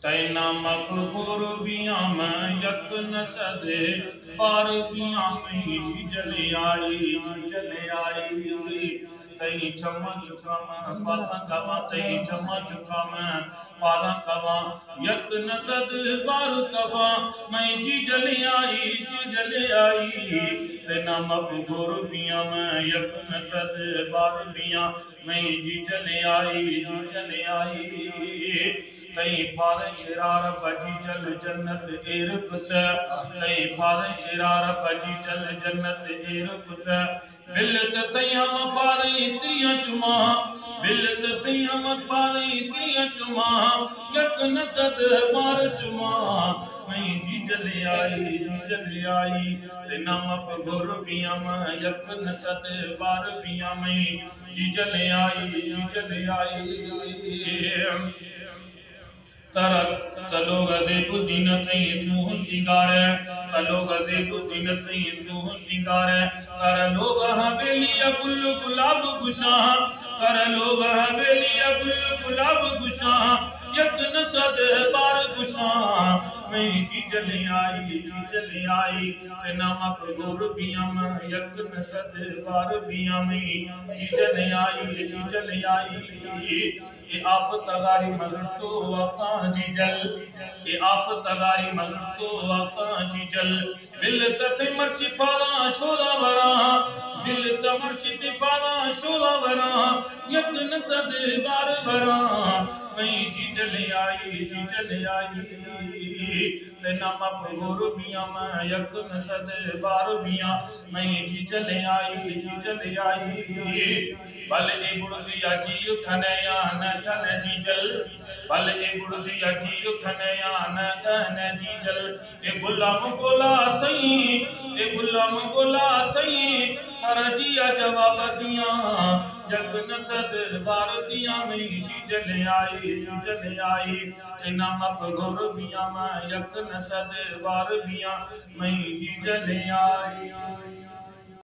तैना मकबूर बिया में यक नसद बार बिया में जी जले आई जी जले आई तई चम चुकम पासा कवा तई चम चुकम पारा कवा यक नसद बार कवा मैं जी जले आई तैना मकबूर बिया में यक नसद बार बिया मैं जी जले आई तई फार शिरार फजी जल जन्नत एरपुस तई फार शिरार फजी जल जन्नत एरपुस बिलत तयम पारे त्रिय चुमा बिलत तयम पारे त्रिय चुमा यक नसद बार चुमा मैं जी जले आई तेना मप गुर बियम यक नसद बार बिया मैं जी जले आई तलो गज़ेबु ज़ीनत सूह सिंगार तलो गज़ेबु ज़ीनत सूह सिंगार कर लोग हवेलिया गुल गुलाब गुशा कर लोग हवेलिया गुल गुलाब गुशा यक नसद बार गुशा मैं जी जले आई तेना मप गुर बियम यक नसद बार बिया मैं जी जले आई ये आफत गारी मजर तो वक्ता जी जल ये आफत गारी मजर तो वक्ता जी जल बिल तथ मर्ची पाला शोला वरा बिल तमर्ची पाला शोला वरा यक नसद बार वरा मैं जी जले आई तेना मप गुर बिया मैं यक नसद बार बिया मैं जी जले आई बल ए बुढ़िया जी खनया न घन जी जल बल ए बुढ़िया जी खनया न घन जी जल ए गुलाम गोला थई कर जिया जवाब दिया यक नसद बार दिया मैं जी जले आई तेना मप गुर बिया मैं यक नसद बार बिया मैं जी जले आई।